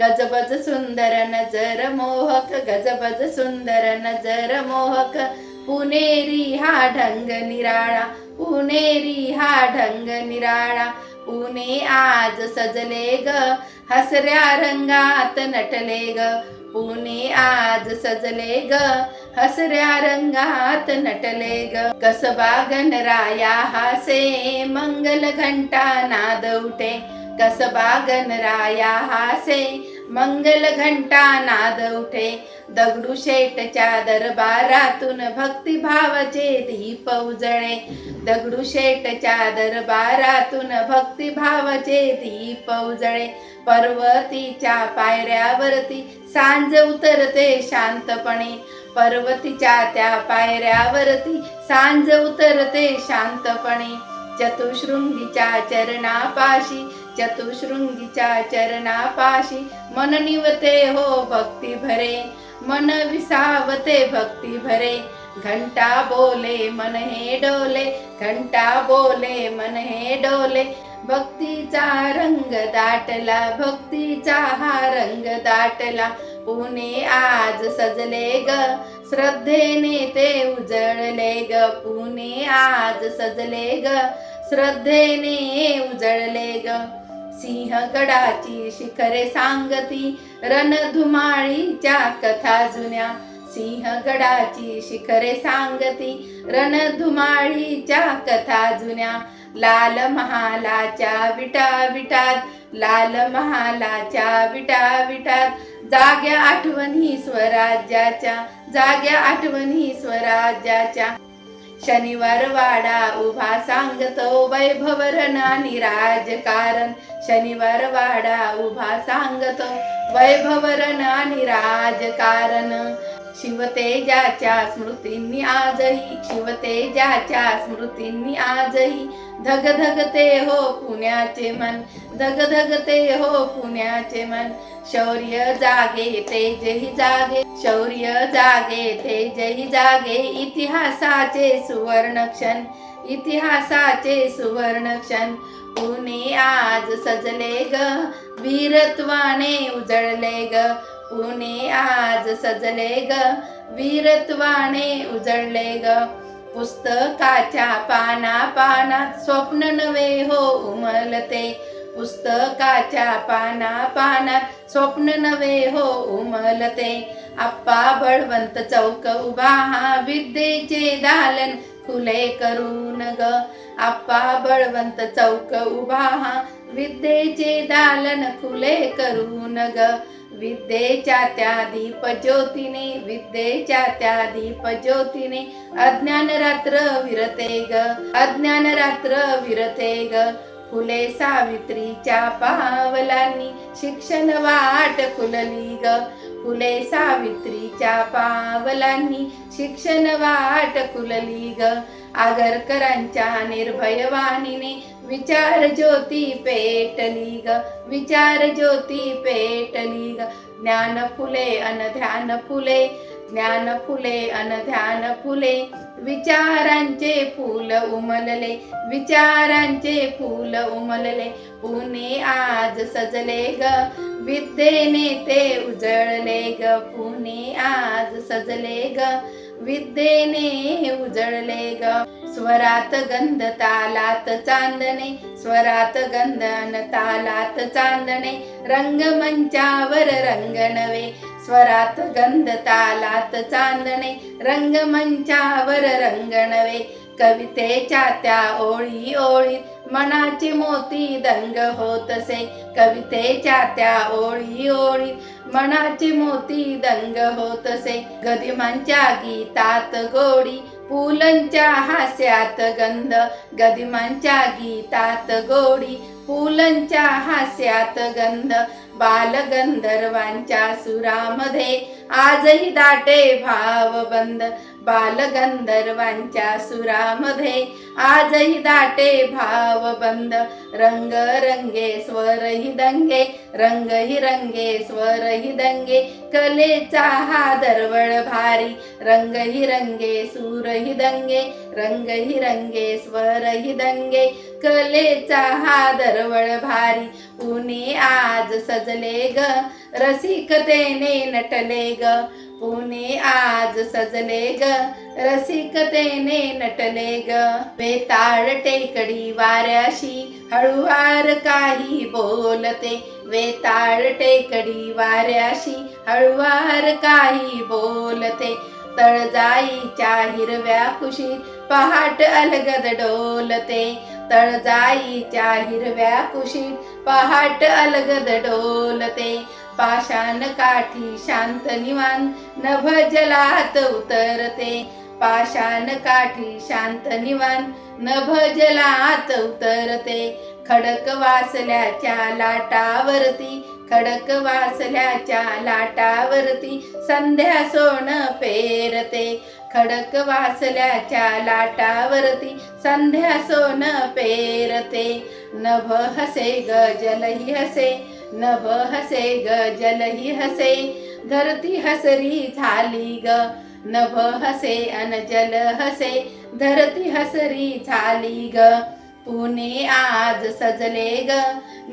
गजबज सुंदर नजर मोहक, गजबज सुंदर नजर मोहक, पुणेरी हा ढंग निराळा, पुणेरी हा ढंग निराळा, पुणे आज सजले ग, हसऱ्या रंगात नटले ग, पुणे आज सजले ग, हसऱ्या रंगात नटले ग, कसबा गणराया हासे, मंगल घंटा नाद उठे, कसबा गणराया हासे, मंगल घंटा नाद उठे, दगडूशेठच्या दरबारातून भक्तिभावाचे दीप उजळे, दगडूशेठच्या दरबारातून भक्तिभावाचे दीप उजळे, पर्वतीच्या पायऱ्यावरती सांज उतरते शांतपणे, पर्वतीच्या त्या पायऱ्यावरती सांज उतरते शांतपणे, चतुशृंगीच्या चरणापाशी, चतुशृंगीच्या चरणापाशी, मन निवते हो भक्ती भरे, मन विसावते भक्ती भरे, घंटा बोले मन हे डोले, घंटा बोले मन हे डोले, भक्तीचा रंग दाटला, भक्तीचा हा रंग दाटला, पुणे आज सजले ग, श्रद्धेने ते उजळले ग, पुणे आज सजले ग, श्रद्धेने उजळले ग, सिंहगडाची शिखरे सांगती, रणधुमाळीच्या कथा जुन्या, सिंहगडाची शिखरे सांगती, रणधुमाळीच्या कथा जुन्या, लाल महालाच्या विटा विटात, लाल महालाच्या विटा विटात, जाग्या आठवणी स्वराज्याच्या, जाग्या आठवणी स्वराज्याच्या, शनिवार वाडा उभा सांगतो वैभवरण आणि राजकारण, शनिवार वाडा उभा सांगतो वैभवरण आणि राजकारण, शिवतेजाच्या स्मृतींनी आजही, शिवतेजाच्या स्मृतींनी आजही, धगधगते हो पुण्याचे मन, धगधगते हो पुण्याचे मन, शौर्य जागे तेजही जागे, शौर्य जागे तेजही जागे, इतिहासाचे सुवर्ण क्षण, इतिहासाचे सुवर्ण क्षण, पुणे आज सजले ग, वीरत्वाने उजळले ग, पुणे आज सजले ग, वीरत्वाने उजळले ग, पुस्तकाच्या पाना पानात स्वप्न नवे हो उमलते, पुस्तकाच्या पाना पानात स्वप्न नवे हो उमलते, आप्पा बळवंत चौक उभा हा विद्येचे दालन खुले करून ग, आप्पा बळवंत चौक उभा हा विद्येचे दालन खुले करून ग, विद्येच्या त्या दीप ज्योतीने, विद्येच्या त्या दीप ज्योतीने, अज्ञान रात्र विरते ग, अज्ञान रात्र विरते ग, फुले सावित्रीच्या पावलांनी शिक्षण वाट खुलली ग, फुले सावित्रीच्या पावलांनी शिक्षण वाट खुलली ग, आगरकरांच्या निर्भय वाणीने विचार ज्योती पेटली ग, विचार ज्योती पेटली ग, ज्ञान फुले अन ध्यान फुले, ज्ञान फुले अन ध्यान फुले, विचारांचे फूल उमलले, विचारांचे फूल उमलले, पुणे आज सजले ग, विद्येने ते उजळले ग, पुणे आज सजले ग, विद्येने उजळले ग, स्वरात गंध तालात चांदणे, स्वरात गंधन तालात चांदणे, रंगमंचावर रंग नवे, स्वरात गंध तालात चांदणे, रंगमंचावर रंग नवे, कवितेच्या त्या ओळी ओळीत मनाचे मोती दंग होतसे, कवितेच्या त्या ओळी ओळीत मनाचे मोती दंग होतसे, गदिमांच्या गीतात गोडी, पुलंच्या हास्यात गंध, गदिमांच्या गीतात गोडी, पुलंच्या हास्यात गंध, बालगंधर्वांच्या सुरामध्ये आजही दाटे भावबंद, बालगंधर्वांच्या सुरामध्ये आजही दाटे भावबंद रंग रंगे स्वर ही दंगे रंग ही रंगे स्वर ही दंगे कलेचा हा दरवळ भारी रंग ही रंगे सूर ही दंगे रंग ही रंगे स्वर ही दंगे कलेचा हा दरवळ भारी पुणे आज सजले ग रसिकतेने नटले ग पुणे आज सजले ग रसिकतेने नटले ग वेताळ टेकडी वाऱ्याशी हळुवार काही बोलते वेताळ टेकडी वाऱ्याशी हळुवार काही बोलते तळजाईच्या हिरव्या कुशीत पहाट अलगद डोलते तळजाईच्या हिरव्या कुशीत पहाट अलगद डोलते पाषाण काठी शांत निवांत नभ जलात उतरते पाषाण काठी शांत निवांत नभ जलात उतरते खडक वासल्याच्या लाटावरती खडक वासल्याच्या लाटावरती संध्या सोन पेरते खडक वासल्याच्या लाटावरती संध्या सोन पेरते नभ हसे ग जलही हसे नभ हसे ग जलही हसे धरती हसरी झाली ग नभ हसे अन जल हसे धरती हसरी झाली ग पुणे आज सजले ग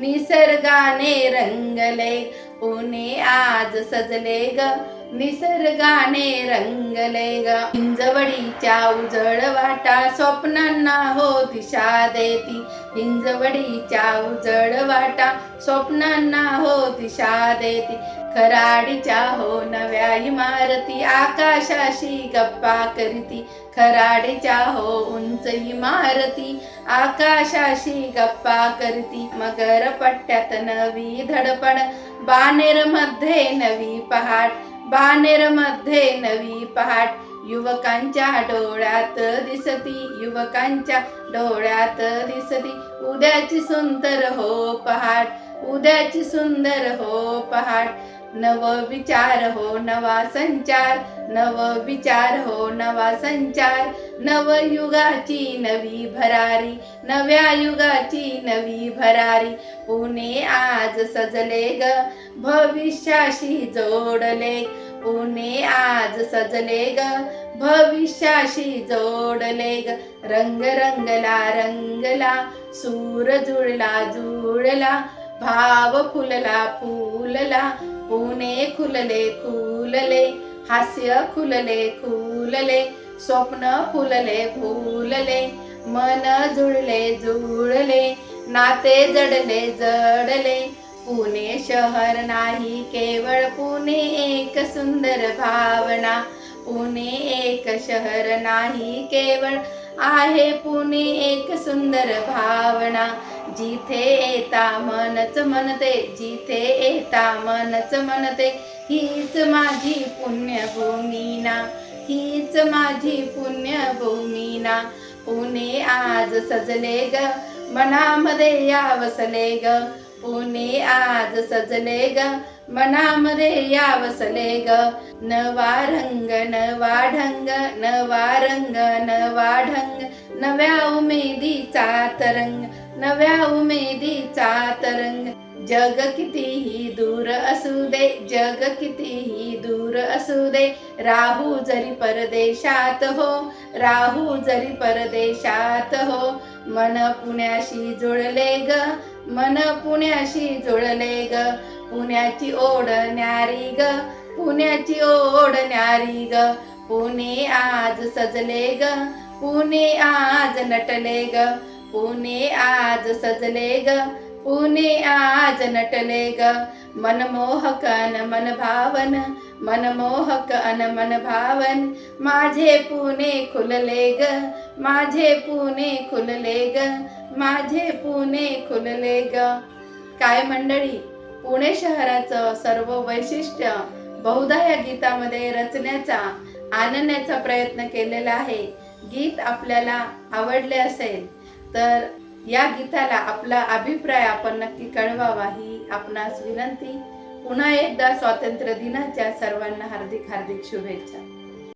निसर्गाने रंगले पुणे आज सजले ग निसर्गाने रंगले ग हिंजवडीच्या उजळ वाटा स्वप्नांना हो दिशा देती हिंजवडीच्या उजळ वाटा स्वप्नांना हो दिशा देती खराडीच्या हो नव्या इमारती आकाशाशी गप्पा करीती खराडीच्या हो उंच इमारती आकाशाशी गप्पा करती मगर पट्ट्यात नवी धडपड बानेर मध्ये नवी पहाट बानेर मध्ये नवी पहाट युवकांच्या डोळ्यात दिसती युवकांच्या डोळ्यात दिसती उद्याची सुंदर हो पहाट उद्याची सुंदर हो पहाट नव विचार हो नवा संचार नव विचार हो नवा संचार नव युगाची नवी भरारी नव्या युगाची नवी भरारी पुणे आज सजले ग भविष्याशी जोडले पुणे आज सजले ग भविष्याशी जोडले ग रंग रंगला रंगला सूर जुळला जुळला भाव फुलला फुलला पुणे खुलले खुलले हास्य खुलले खुलले स्वप्न फुलले फुलले मन जुळले जुळले नाते जडले जडले पुणे शहर नाही केवळ पुणे एक सुंदर भावना पुणे एक शहर नाही केवळ आहे पुणे एक सुंदर भावना जिथे येता मनच म्हणते जिथे येता मनच म्हणते हीच माझी पुण्यभूमी ना हीच माझी पुण्यभूमी ना पुणे आज सजले ग मनामध्ये या वसले ग पुणे आज सजले ग मनामध्ये या वसले ग नवा रंग नवा ढंग नवा रंग नवा ढंग नव्या उमेदीचा तरंग नव्या उमेदीचा तरंग जग कितीही दूर असू दे जग कितीही दूर असू दे राहू जरी परदेशात हो राहू जरी परदेशात हो मन पुण्याशी जुळले ग मन पुण्याशी जुळले ग पुण्याची ओढ न्यारी ग पुण्याची ओढ न्यारी ग पुणे आज सजले ग पुणे आज नटले ग पुणे आज सजले ग पुणे आज नटले ग मनमोहक अन मन भावन मनमोहक अन मन भावन माझे पुणे खुलले ग माझे पुणे खुलले ग माझे पुणे खुलले ग काय मंडळी पुणे शहराचं सर्व वैशिष्ट्य बहुधा या गीतामध्ये रचण्याचा आणण्याचा प्रयत्न केलेला आहे. गीत आपल्याला आवडले असेल तर या गीताला आपला अभिप्राय आपण नक्की कळवावा ही आपणास विनंती. पुन्हा एकदा स्वातंत्र्य दिनाच्या सर्वांना हार्दिक हार्दिक शुभेच्छा.